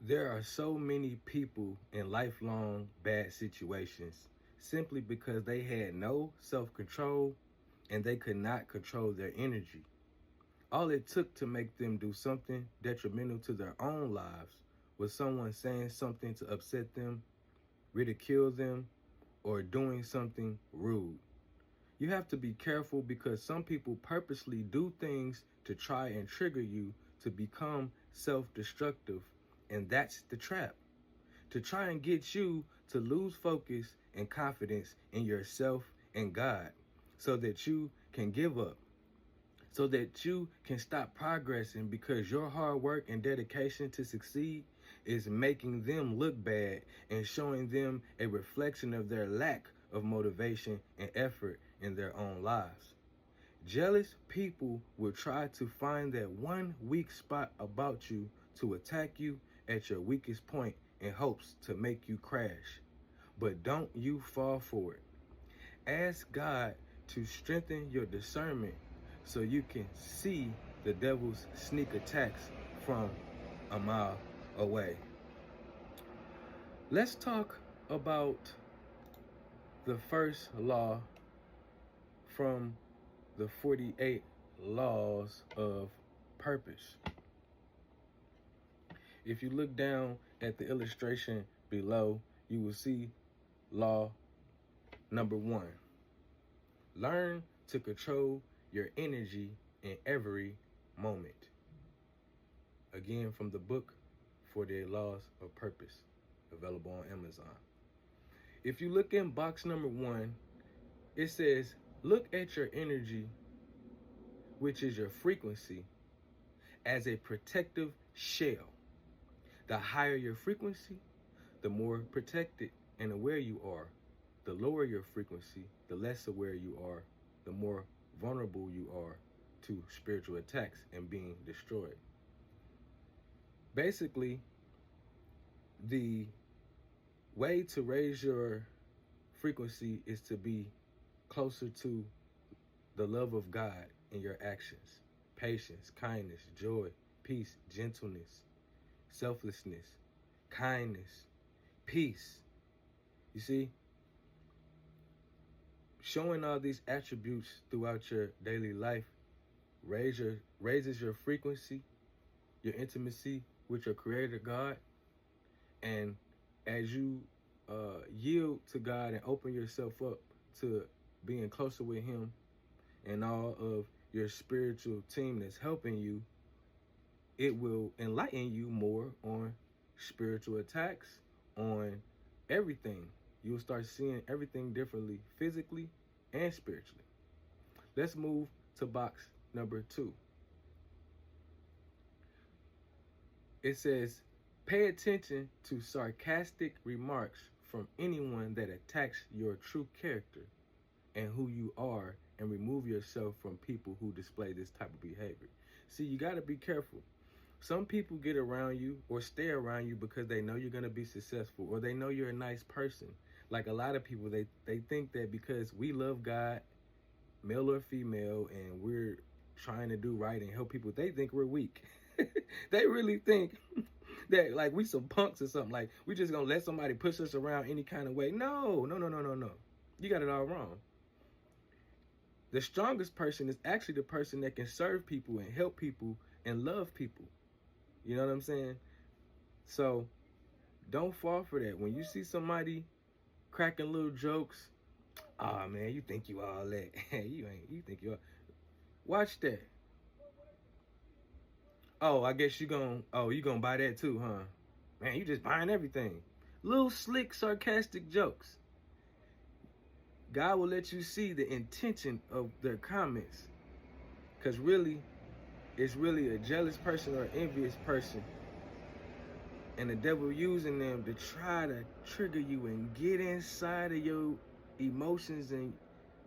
There are so many people in lifelong bad situations simply because they had no self control and they could not control their energy. All it took to make them do something detrimental to their own lives was someone saying something to upset them, ridicule them, or doing something rude. You have to be careful because some people purposely do things to try and trigger you to become self destructive, and that's the trap. To try and get you to lose focus and confidence in yourself and God so that you can give up, so that you can stop progressing because your hard work and dedication to succeed is making them look bad and showing them a reflection of their lack of motivation and effort in their own lives. Jealous people will try to find that one weak spot about you to attack you at your weakest point in hopes to make you crash. But don't you fall for it. Ask God to strengthen your discernment so you can see the devil's sneak attacks from a mile away. Let's talk about the first law from the 48 laws of purpose. If you look down at the illustration below, you will see law number 1. Learn to control your energy in every moment. Again, from the book 48 Laws of Purpose, available on Amazon. If you look in box number 1, it says, look at your energy, which is your frequency, as a protective shell. The higher your frequency, the more protected and aware you are. The lower your frequency, the less aware you are, the more vulnerable you are to spiritual attacks and being destroyed. Basically, the way to raise your frequency is to be closer to the love of God in your actions. Patience, kindness, joy, peace, gentleness, selflessness, kindness, peace. You see, showing all these attributes throughout your daily life raises your frequency, your intimacy with your creator God. And as you yield to God and open yourself up to being closer with him and all of your spiritual team that's helping you, it will enlighten you more on spiritual attacks, on everything. You'll start seeing everything differently, physically and spiritually. Let's move to box number 2. It says, pay attention to sarcastic remarks from anyone that attacks your true character and who you are, and remove yourself from people who display this type of behavior. See, you got to be careful. Some people get around you or stay around you because they know you're going to be successful, or they know you're a nice person. Like a lot of people, they think that because we love God, male or female, and we're trying to do right and help people, they think we're weak. They really think that like we some punks or something. Like we just gonna let somebody push us around any kind of way. No. You got it all wrong. The strongest person is actually the person that can serve people and help people and love people. You know what I'm saying? So don't fall for that. When you see somebody cracking little jokes, oh man, you think you all that. You think you all. Watch that. Oh, I guess you gonna buy that too, huh? Man, you just buying everything. Little slick, sarcastic jokes. God will let you see the intention of their comments. Because really, it's really a jealous person or envious person. And the devil using them to try to trigger you and get inside of your emotions and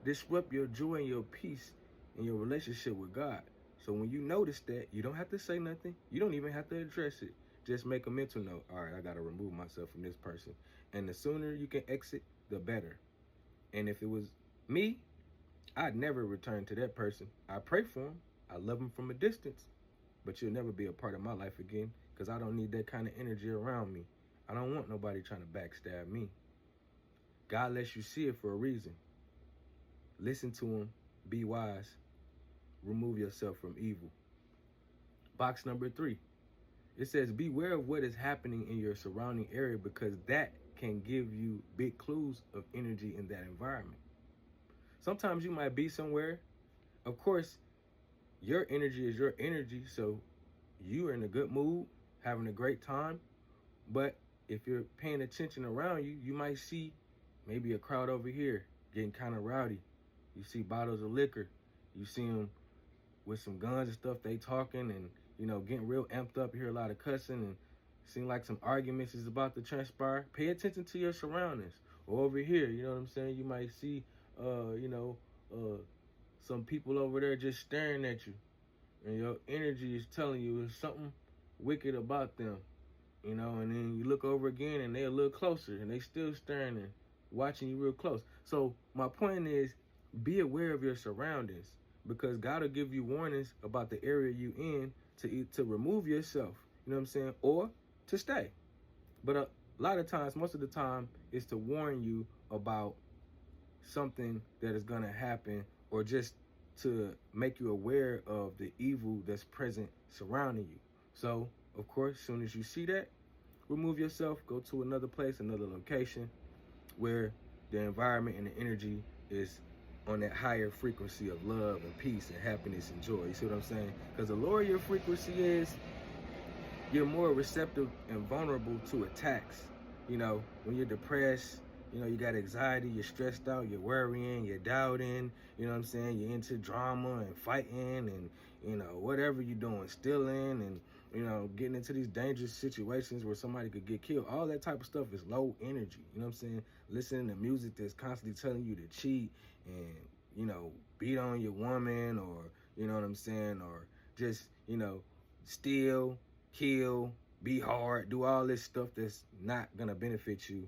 disrupt your joy and your peace and your relationship with God. So when you notice that, you don't have to say nothing. You don't even have to address it. Just make a mental note. All right, I got to remove myself from this person. And the sooner you can exit, the better. And if it was me, I'd never return to that person. I pray for him. I love him from a distance. but you'll never be a part of my life again because I don't need that kind of energy around me. I don't want nobody trying to backstab me. God lets you see it for a reason. Listen to him, be wise, remove yourself from evil. Box number 3. It says, beware of what is happening in your surrounding area because that can give you big clues of energy in that environment. Sometimes you might be somewhere. Of course, your energy is your energy, so you are in a good mood, having a great time. But if you're paying attention around you, you might see maybe a crowd over here getting kind of rowdy. You see bottles of liquor. You see them with some guns and stuff. They talking and, getting real amped up. You hear a lot of cussing and seem like some arguments is about to transpire. Pay attention to your surroundings. Or over here, you know what I'm saying? You might see, some people over there just staring at you. And your energy is telling you there's something wicked about them. And then you look over again and they're a little closer and they still staring and watching you real close. So my point is, be aware of your surroundings because God will give you warnings about the area you in to remove yourself, you know what I'm saying, or to stay. But a lot of times, most of the time, is to warn you about something that is going to happen or just to make you aware of the evil that's present surrounding you. So, of course, as soon as you see that, remove yourself, go to another place, another location where the environment and the energy is on that higher frequency of love and peace and happiness and joy. You see what I'm saying? Because the lower your frequency is, you're more receptive and vulnerable to attacks. When you're depressed, you got anxiety, you're stressed out, you're worrying, you're doubting, you know what I'm saying? You're into drama and fighting and, whatever you're doing, stealing and, getting into these dangerous situations where somebody could get killed. All that type of stuff is low energy. You know what I'm saying? Listening to music that's constantly telling you to cheat and, beat on your woman or, you know what I'm saying? Or just, steal, kill, be hard, do all this stuff that's not going to benefit you.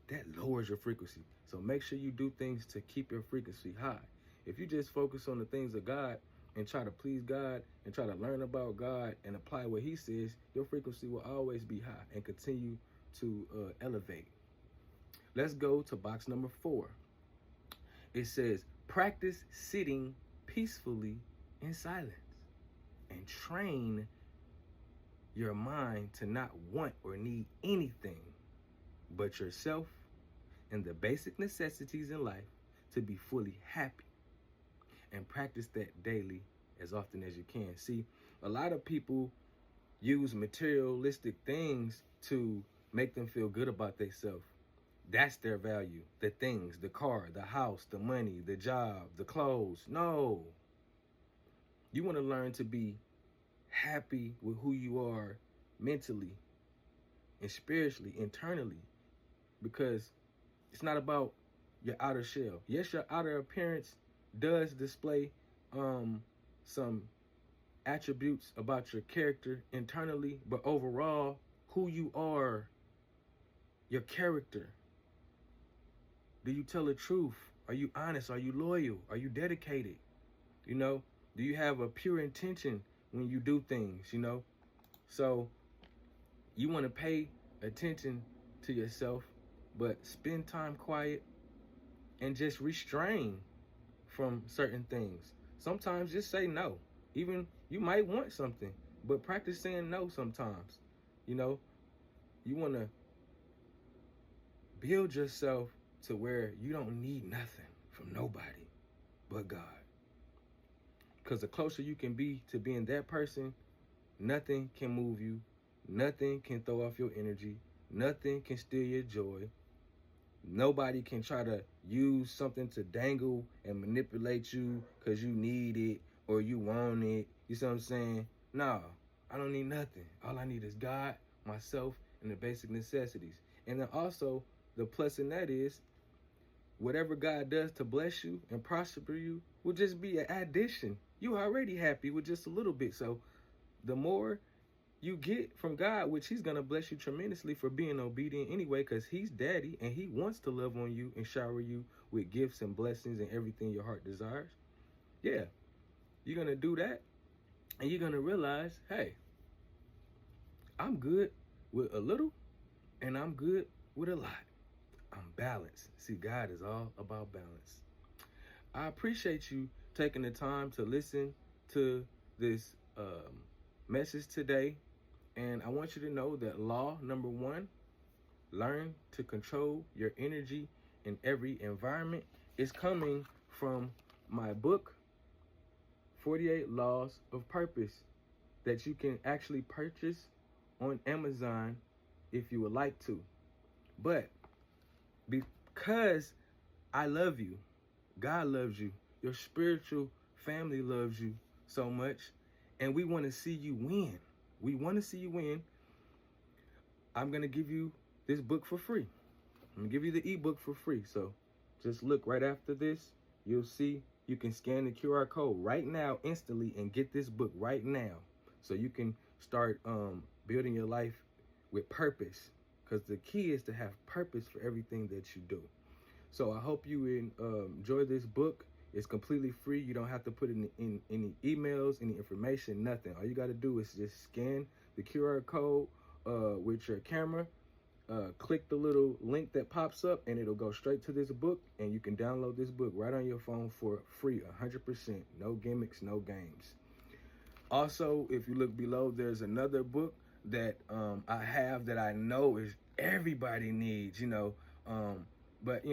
That lowers your frequency. So make sure you do things to keep your frequency high. If you just focus on the things of God and try to please God and try to learn about God and apply what he says, your frequency will always be high and continue to elevate. Let's go to box number 4. It says, practice sitting peacefully in silence and train your mind to not want or need anything but yourself and the basic necessities in life to be fully happy. And practice that daily as often as you can. See, a lot of people use materialistic things to make them feel good about themselves. That's their value. The things, the car, the house, the money, the job, the clothes. No. You want to learn to be happy with who you are mentally and spiritually, internally. Because it's not about your outer shell. Yes, your outer appearance does display some attributes about your character internally, but overall, who you are, your character. Do you tell the truth? Are you honest? Are you loyal? Are you dedicated? Do you have a pure intention when you do things, So you want to pay attention to yourself, but spend time quiet and just restrain from certain things. Sometimes just say no. Even you might want something, but practice saying no sometimes. You want to build yourself to where you don't need nothing from nobody but God. Because the closer you can be to being that person, nothing can move you. Nothing can throw off your energy. Nothing can steal your joy. Nobody can try to use something to dangle and manipulate you because you need it or you want it. You see what I'm saying? No, I don't need nothing. All I need is God, myself, and the basic necessities. And then also, the plus in that is, whatever God does to bless you and prosper you will just be an addition. You already happy with just a little bit. So the more you get from God, which he's going to bless you tremendously for being obedient anyway, because he's daddy and he wants to love on you and shower you with gifts and blessings and everything your heart desires. Yeah, you're going to do that. And you're going to realize, hey, I'm good with a little and I'm good with a lot. I'm balanced. See, God is all about balance. I appreciate you taking the time to listen to this message today. And I want you to know that law number 1, learn to control your energy in every environment, is coming from my book, 48 Laws of Purpose, that you can actually purchase on Amazon if you would like to. But because I love you, God loves you, your spiritual family loves you so much, and we want to see you win. We want to see you win. I'm going to give you this book for free. I'm going to give you the ebook for free. So just look right after this. You'll see you can scan the QR code right now instantly and get this book right now. So you can start building your life with purpose, because the key is to have purpose for everything that you do. So I hope you enjoy this book. It's completely free. You don't have to put in any emails, any information, nothing. All you got to do is just scan the QR code with your camera, click the little link that pops up, and it'll go straight to this book, and you can download this book right on your phone for free, 100%. No gimmicks, no games. Also, if you look below, there's another book that I have that I know is everybody needs, but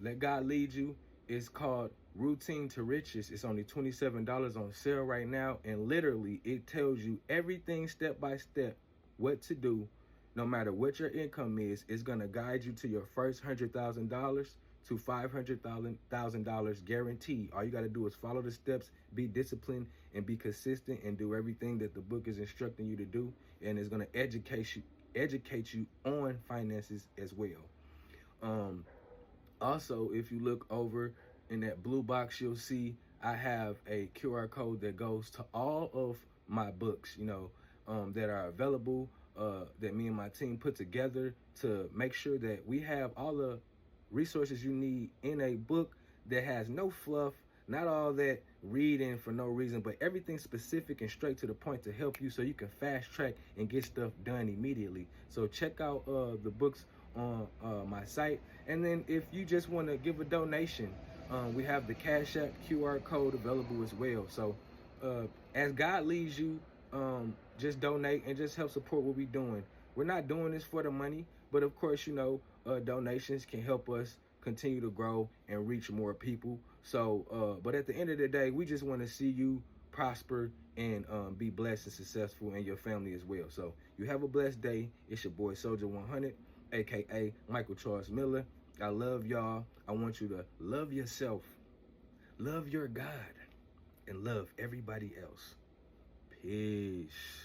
let God lead you. It's called Routine to Riches. It's only $27 on sale right now, and literally it tells you everything step by step what to do. No matter what your income is, it's going to guide you to your first $100,000 to $500,000 guaranteed. All you got to do is follow the steps, be disciplined, and be consistent, and do everything that the book is instructing you to do, and it's going to educate you on finances as well. Also, if you look over in that blue box, you'll see I have a QR code that goes to all of my books, that are available, that me and my team put together to make sure that we have all the resources you need in a book that has no fluff, not all that reading for no reason, but everything specific and straight to the point to help you so you can fast track and get stuff done immediately. So check out the books on my site. And then if you just want to give a donation, we have the Cash App QR code available as well. So as God leads you, just donate and just help support what we're doing. We're not doing this for the money, but of course, donations can help us continue to grow and reach more people. So, but at the end of the day, we just want to see you prosper and be blessed and successful, and your family as well. So you have a blessed day. It's your boy Soldier 100, aka Michael Charles Miller. I love y'all. I want you to love yourself, love your God, and love everybody else. Peace.